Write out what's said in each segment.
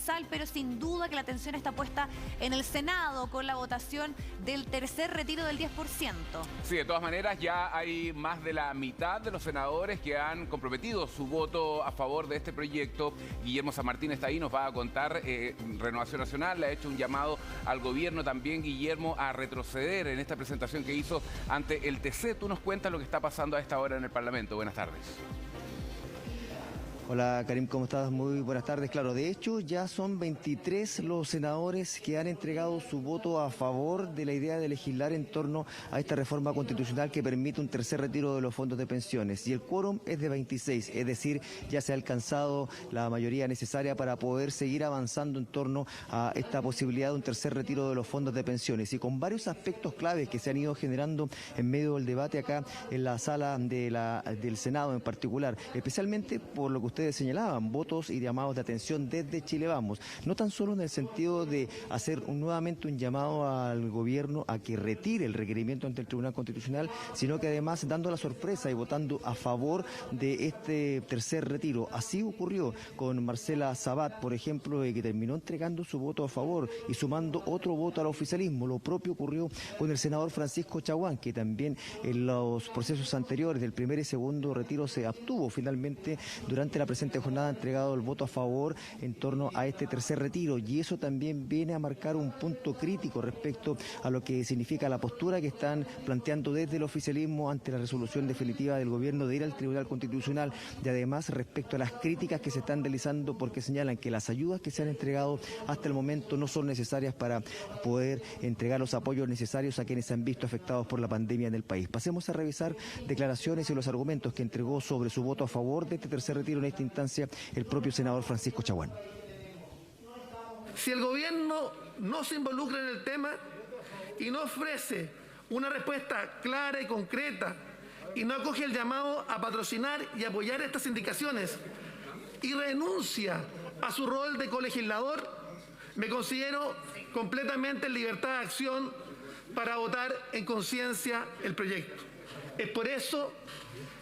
transversal, pero sin duda que la atención está puesta en el Senado con la votación del tercer retiro del 10%. Sí, de todas maneras ya hay más de la mitad de los senadores que han comprometido su voto a favor de este proyecto. Guillermo San Martín está ahí, nos va a contar. Renovación Nacional le ha hecho un llamado al gobierno también, Guillermo, a retroceder en esta presentación que hizo ante el TC. Tú nos cuentas lo que está pasando a esta hora en el Parlamento. Buenas tardes. Hola Karim, ¿cómo estás? Muy buenas tardes. Claro, de hecho ya son 23 los senadores que han entregado su voto a favor de la idea de legislar en torno a esta reforma constitucional que permite un tercer retiro de los fondos de pensiones. Y el quórum es de 26, es decir, ya se ha alcanzado la mayoría necesaria para poder seguir avanzando en torno a esta posibilidad de un tercer retiro de los fondos de pensiones. Y con varios aspectos claves que se han ido generando en medio del debate acá en la sala del Senado en particular, especialmente por lo que ustedes señalaban, votos y llamados de atención desde Chile Vamos, no tan solo en el sentido de hacer nuevamente un llamado al gobierno a que retire el requerimiento ante el Tribunal Constitucional, sino que además dando la sorpresa y votando a favor de este tercer retiro. Así ocurrió con Marcela Sabat, por ejemplo, que terminó entregando su voto a favor y sumando otro voto al oficialismo. Lo propio ocurrió con el senador Francisco Chaguán, que también en los procesos anteriores del primer y segundo retiro se abstuvo. Finalmente, durante la presente jornada ha entregado el voto a favor en torno a este tercer retiro, y eso también viene a marcar un punto crítico respecto a lo que significa la postura que están planteando desde el oficialismo ante la resolución definitiva del gobierno de ir al Tribunal Constitucional, y además respecto a las críticas que se están deslizando porque señalan que las ayudas que se han entregado hasta el momento no son necesarias para poder entregar los apoyos necesarios a quienes se han visto afectados por la pandemia en el país. Pasemos a revisar declaraciones y los argumentos que entregó sobre su voto a favor de este tercer retiro en esta instancia el propio senador Francisco Chaguán. Si el gobierno no se involucra en el tema y no ofrece una respuesta clara y concreta y no acoge el llamado a patrocinar y apoyar estas indicaciones y renuncia a su rol de colegislador, me considero completamente en libertad de acción para votar en conciencia el proyecto. Es por eso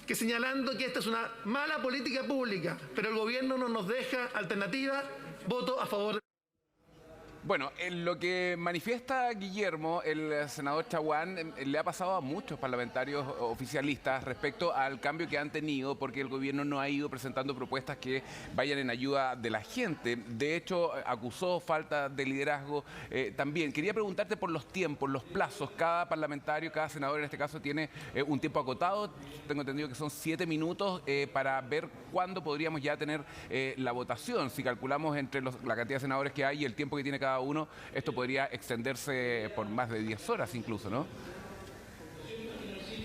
que, señalando que esta es una mala política pública, pero el gobierno no nos deja alternativa, voto a favor. Bueno, en lo que manifiesta Guillermo, el senador Chaguán, le ha pasado a muchos parlamentarios oficialistas respecto al cambio que han tenido, porque el gobierno no ha ido presentando propuestas que vayan en ayuda de la gente. De hecho, acusó falta de liderazgo. También quería preguntarte por los tiempos, los plazos. Cada parlamentario, cada senador en este caso tiene un tiempo acotado. Tengo entendido que son 7 minutos para ver cuándo podríamos ya tener la votación. Si calculamos entre la cantidad de senadores que hay y el tiempo que tiene cada uno, esto podría extenderse por más de 10 horas incluso, ¿no?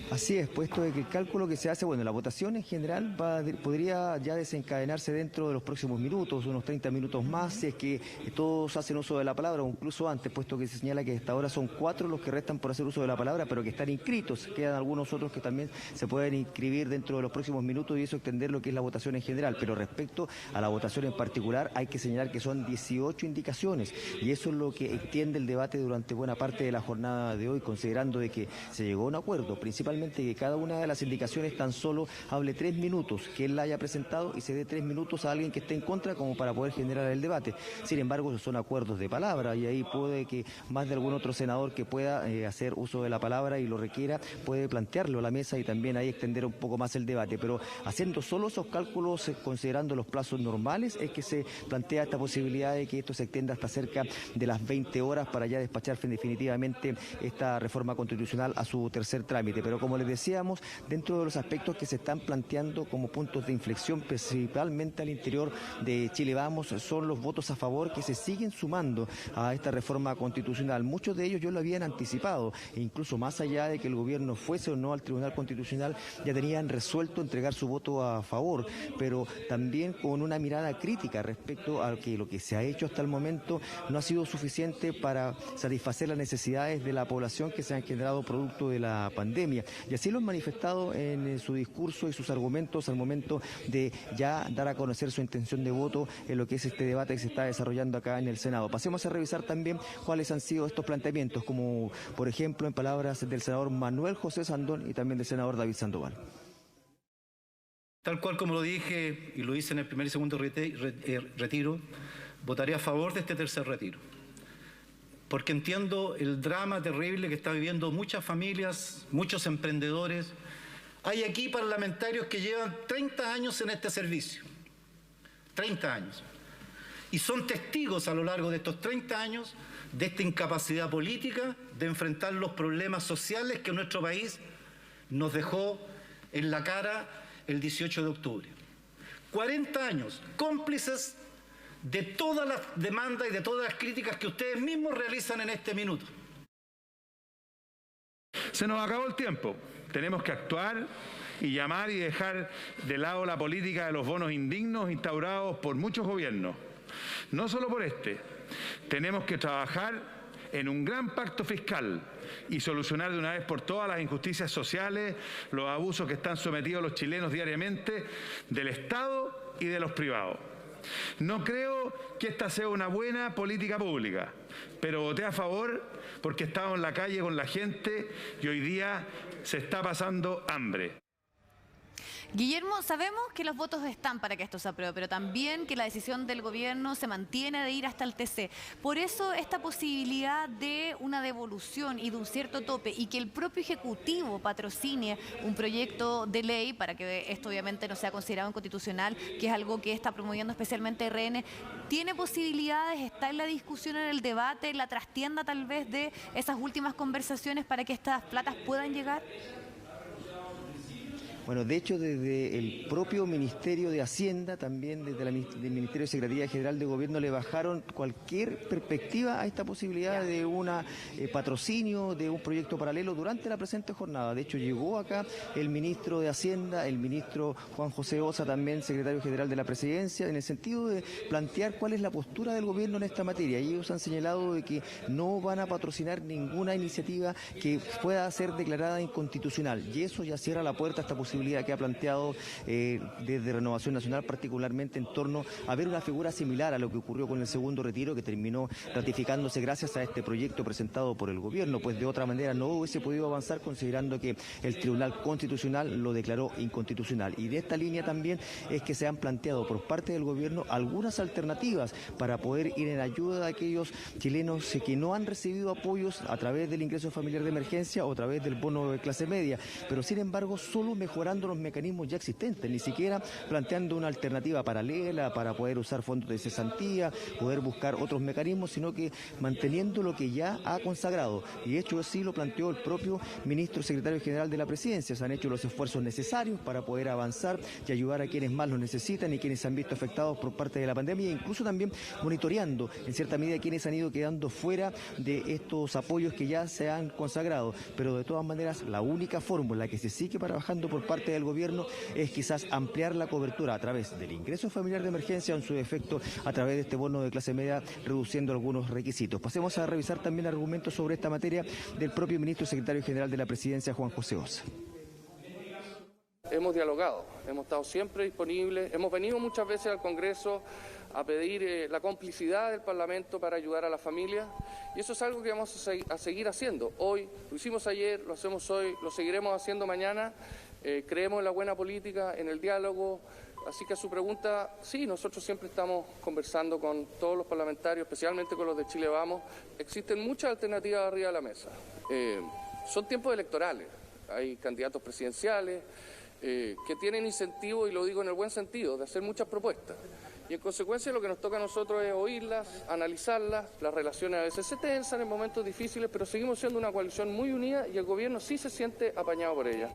Así es, puesto de que el cálculo que se hace, bueno, la votación en general podría ya desencadenarse dentro de los próximos minutos, unos 30 minutos más, si es que todos hacen uso de la palabra, o incluso antes, puesto que se señala que hasta ahora son 4 los que restan por hacer uso de la palabra, pero que están inscritos. Quedan algunos otros que también se pueden inscribir dentro de los próximos minutos y eso extender lo que es la votación en general. Pero respecto a la votación en particular, hay que señalar que son 18 indicaciones y eso es lo que extiende el debate durante buena parte de la jornada de hoy, considerando de que se llegó a un acuerdo, principalmente que cada una de las indicaciones tan solo hable 3 minutos, que él la haya presentado y se dé 3 minutos a alguien que esté en contra como para poder generar el debate. Sin embargo, son acuerdos de palabra y ahí puede que más de algún otro senador que pueda hacer uso de la palabra y lo requiera, puede plantearlo a la mesa y también ahí extender un poco más el debate. Pero haciendo solo esos cálculos, considerando los plazos normales, es que se plantea esta posibilidad de que esto se extienda hasta cerca de las 20 horas para ya despachar definitivamente esta reforma constitucional a su tercer trámite. Pero como les decíamos, dentro de los aspectos que se están planteando como puntos de inflexión, principalmente al interior de Chile Vamos, son los votos a favor que se siguen sumando a esta reforma constitucional. Muchos de ellos yo lo habían anticipado, e incluso más allá de que el gobierno fuese o no al Tribunal Constitucional, ya tenían resuelto entregar su voto a favor, pero también con una mirada crítica respecto a que lo que se ha hecho hasta el momento no ha sido suficiente para satisfacer las necesidades de la población que se han generado producto de la pandemia. Y así lo han manifestado en su discurso y sus argumentos al momento de ya dar a conocer su intención de voto en lo que es este debate que se está desarrollando acá en el Senado. Pasemos a revisar también cuáles han sido estos planteamientos, como por ejemplo en palabras del senador Manuel José Sandón y también del senador David Sandoval. Tal cual como lo dije y lo hice en el primer y segundo retiro, votaré a favor de este tercer retiro, porque entiendo el drama terrible que están viviendo muchas familias, muchos emprendedores. Hay aquí parlamentarios que llevan 30 años en este servicio, 30 años, y son testigos a lo largo de estos 30 años de esta incapacidad política de enfrentar los problemas sociales que nuestro país nos dejó en la cara el 18 de octubre. 40 años cómplices de todas las demandas y de todas las críticas que ustedes mismos realizan en este minuto. Se nos acabó el tiempo. Tenemos que actuar y llamar y dejar de lado la política de los bonos indignos instaurados por muchos gobiernos. No solo por este. Tenemos que trabajar en un gran pacto fiscal y solucionar de una vez por todas las injusticias sociales, los abusos que están sometidos los chilenos diariamente del Estado y de los privados. No creo que esta sea una buena política pública, pero voté a favor porque estamos en la calle con la gente y hoy día se está pasando hambre. Guillermo, sabemos que los votos están para que esto se apruebe, pero también que la decisión del gobierno se mantiene de ir hasta el TC. Por eso esta posibilidad de una devolución y de un cierto tope y que el propio Ejecutivo patrocine un proyecto de ley para que esto obviamente no sea considerado inconstitucional, que es algo que está promoviendo especialmente RN, ¿tiene posibilidades? ¿Está en la discusión, en el debate, en la trastienda tal vez de esas últimas conversaciones para que estas platas puedan llegar? Bueno, de hecho, desde el propio Ministerio de Hacienda, también desde el Ministerio de Secretaría General de Gobierno, le bajaron cualquier perspectiva a esta posibilidad de un patrocinio, de un proyecto paralelo durante la presente jornada. De hecho, llegó acá el ministro de Hacienda, el ministro Juan José Ossa, también secretario general de la Presidencia, en el sentido de plantear cuál es la postura del gobierno en esta materia. Y ellos han señalado de que no van a patrocinar ninguna iniciativa que pueda ser declarada inconstitucional. Y eso ya cierra la puerta a esta posibilidad que ha planteado desde Renovación Nacional, particularmente en torno a ver una figura similar a lo que ocurrió con el segundo retiro, que terminó ratificándose gracias a este proyecto presentado por el gobierno, pues de otra manera no hubiese podido avanzar, considerando que el Tribunal Constitucional lo declaró inconstitucional. Y de esta línea también es que se han planteado por parte del gobierno algunas alternativas para poder ir en ayuda de aquellos chilenos que no han recibido apoyos a través del ingreso familiar de emergencia o a través del bono de clase media, pero sin embargo solo mejorando los mecanismos ya existentes, ni siquiera planteando una alternativa paralela para poder usar fondos de cesantía, poder buscar otros mecanismos, sino que manteniendo lo que ya ha consagrado. Y de hecho así lo planteó el propio ministro secretario general de la Presidencia. Se han hecho los esfuerzos necesarios para poder avanzar y ayudar a quienes más lo necesitan y quienes se han visto afectados por parte de la pandemia, e incluso también monitoreando en cierta medida quienes han ido quedando fuera de estos apoyos que ya se han consagrado. Pero de todas maneras, la única fórmula que se sigue trabajando por parte del gobierno es quizás ampliar la cobertura a través del ingreso familiar de emergencia o en su defecto a través de este bono de clase media, reduciendo algunos requisitos. Pasemos a revisar también argumentos sobre esta materia del propio ministro secretario general de la Presidencia, Juan José Ossa. Hemos dialogado, hemos estado siempre disponibles, hemos venido muchas veces al Congreso a pedir la complicidad del Parlamento para ayudar a las familias, y eso es algo que vamos a seguir haciendo. Hoy, lo hicimos ayer, lo hacemos hoy, lo seguiremos haciendo mañana. Creemos en la buena política, en el diálogo, así que a su pregunta, sí, nosotros siempre estamos conversando con todos los parlamentarios, especialmente con los de Chile Vamos. Existen muchas alternativas arriba de la mesa. Son tiempos electorales, hay candidatos presidenciales que tienen incentivo, y lo digo en el buen sentido, de hacer muchas propuestas. Y en consecuencia lo que nos toca a nosotros es oírlas, analizarlas. Las relaciones a veces se tensan en momentos difíciles, pero seguimos siendo una coalición muy unida y el gobierno sí se siente apañado por ella.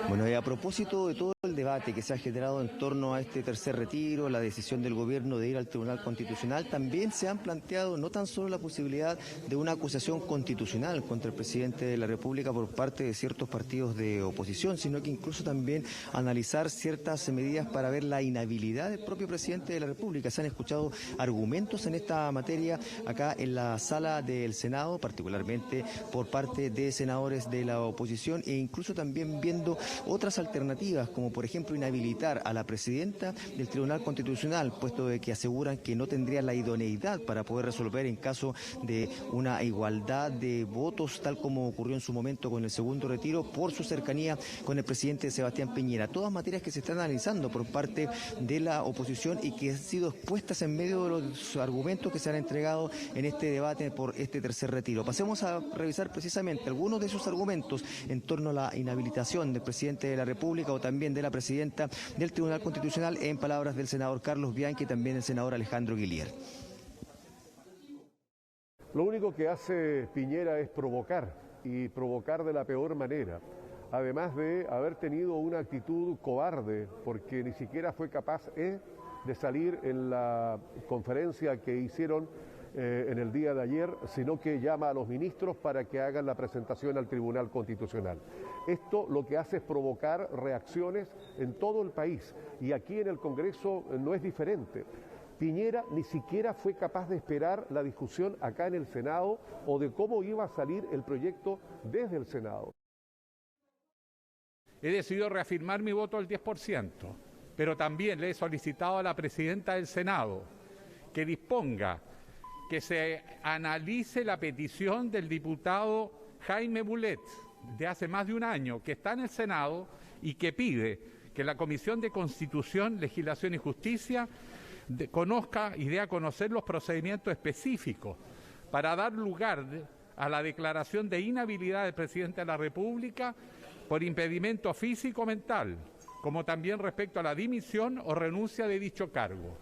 Bueno, y a propósito de todo el debate que se ha generado en torno a este tercer retiro, la decisión del gobierno de ir al Tribunal Constitucional, también se han planteado no tan solo la posibilidad de una acusación constitucional contra el presidente de la República por parte de ciertos partidos de oposición, sino que incluso también analizar ciertas medidas para ver la inhabilidad del propio presidente de la República. Se han escuchado argumentos en esta materia acá en la sala del Senado, particularmente por parte de senadores de la oposición, e incluso también viendo otras alternativas, como por ejemplo inhabilitar a la presidenta del Tribunal Constitucional, puesto de que aseguran que no tendría la idoneidad para poder resolver en caso de una igualdad de votos, tal como ocurrió en su momento con el segundo retiro, por su cercanía con el presidente Sebastián Piñera. Todas materias que se están analizando por parte de la oposición y que han sido expuestas en medio de los argumentos que se han entregado en este debate por este tercer retiro. Pasemos a revisar precisamente algunos de esos argumentos en torno a la inhabilitación del presidente de la República o también de la presidenta del Tribunal Constitucional, en palabras del senador Carlos Bianchi y también del senador Alejandro Guillier. Lo único que hace Piñera es provocar, y provocar de la peor manera, además de haber tenido una actitud cobarde, porque ni siquiera fue capaz de salir en la conferencia que hicieron en el día de ayer, sino que llama a los ministros para que hagan la presentación al Tribunal Constitucional. Esto lo que hace es provocar reacciones en todo el país, y aquí en el Congreso no es diferente. Piñera ni siquiera fue capaz de esperar la discusión acá en el Senado o de cómo iba a salir el proyecto desde el Senado. He decidido reafirmar mi voto al 10%, pero también le he solicitado a la presidenta del Senado que disponga que se analice la petición del diputado Jaime Mulet de hace más de un año, que está en el Senado y que pide que la Comisión de Constitución, Legislación y Justicia conozca y dé a conocer los procedimientos específicos para dar lugar a la declaración de inhabilidad del presidente de la República por impedimento físico o mental, como también respecto a la dimisión o renuncia de dicho cargo.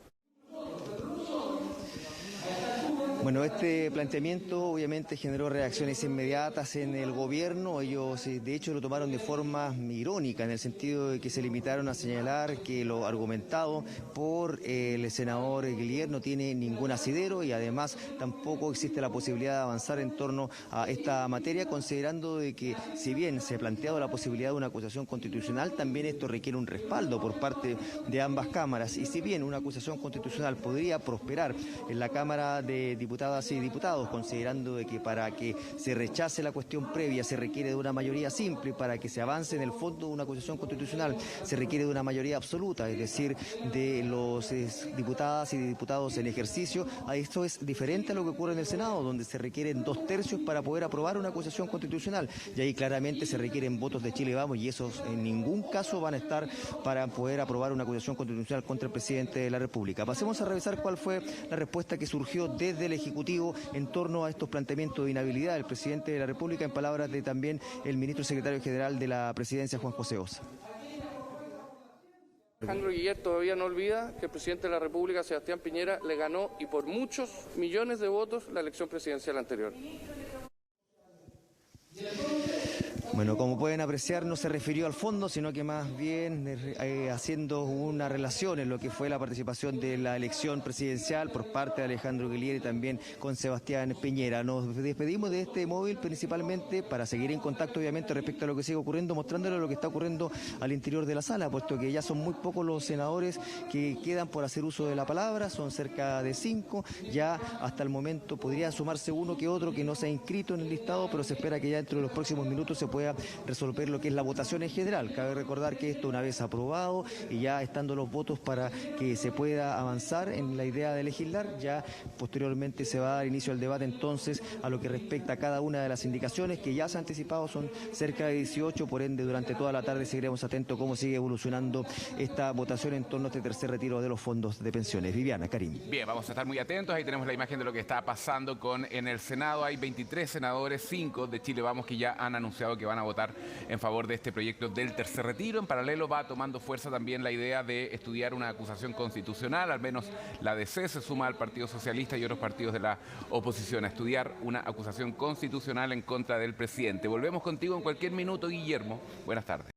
Bueno, este planteamiento obviamente generó reacciones inmediatas en el gobierno. Ellos de hecho lo tomaron de forma irónica, en el sentido de que se limitaron a señalar que lo argumentado por el senador Guillier no tiene ningún asidero, y además tampoco existe la posibilidad de avanzar en torno a esta materia, considerando de que si bien se ha planteado la posibilidad de una acusación constitucional, también esto requiere un respaldo por parte de ambas cámaras, y si bien una acusación constitucional podría prosperar en la Cámara de Diputadas y diputados, considerando de que para que se rechace la cuestión previa se requiere de una mayoría simple, y para que se avance en el fondo de una acusación constitucional se requiere de una mayoría absoluta, es decir, de los diputadas y diputados en ejercicio. Esto es diferente a lo que ocurre en el Senado, donde se requieren 2/3 para poder aprobar una acusación constitucional, y ahí claramente se requieren votos de Chile Vamos, y esos en ningún caso van a estar para poder aprobar una acusación constitucional contra el presidente de la República. Pasemos a revisar cuál fue la respuesta que surgió desde el Ejecutivo en torno a estos planteamientos de inhabilidad del presidente de la República, en palabras de también el ministro secretario general de la Presidencia, Juan José Ossa. Alejandro Guillier todavía no olvida que el presidente de la República, Sebastián Piñera, le ganó, y por muchos millones de votos, la elección presidencial anterior. Bueno, como pueden apreciar, no se refirió al fondo, sino que más bien haciendo una relación en lo que fue la participación de la elección presidencial por parte de Alejandro Guillier y también con Sebastián Piñera. Nos despedimos de este móvil principalmente para seguir en contacto, obviamente, respecto a lo que sigue ocurriendo, mostrándole lo que está ocurriendo al interior de la sala, puesto que ya son muy pocos los senadores que quedan por hacer uso de la palabra, son cerca de 5, ya hasta el momento podría sumarse uno que otro que no se ha inscrito en el listado, pero se espera que ya dentro de los próximos minutos se pueda resolver lo que es la votación en general. Cabe recordar que esto, una vez aprobado y ya estando los votos para que se pueda avanzar en la idea de legislar, ya posteriormente se va a dar inicio al debate entonces a lo que respecta a cada una de las indicaciones que ya se han anticipado, son cerca de 18, por ende durante toda la tarde seguiremos atentos cómo sigue evolucionando esta votación en torno a este tercer retiro de los fondos de pensiones. Viviana, Karim. Bien, vamos a estar muy atentos. Ahí tenemos la imagen de lo que está pasando en el Senado. Hay 23 senadores, 5 de Chile Vamos, que ya han anunciado que van a votar en favor de este proyecto del tercer retiro. En paralelo va tomando fuerza también la idea de estudiar una acusación constitucional, al menos la DC se suma al Partido Socialista y otros partidos de la oposición a estudiar una acusación constitucional en contra del presidente. Volvemos contigo en cualquier minuto, Guillermo. Buenas tardes.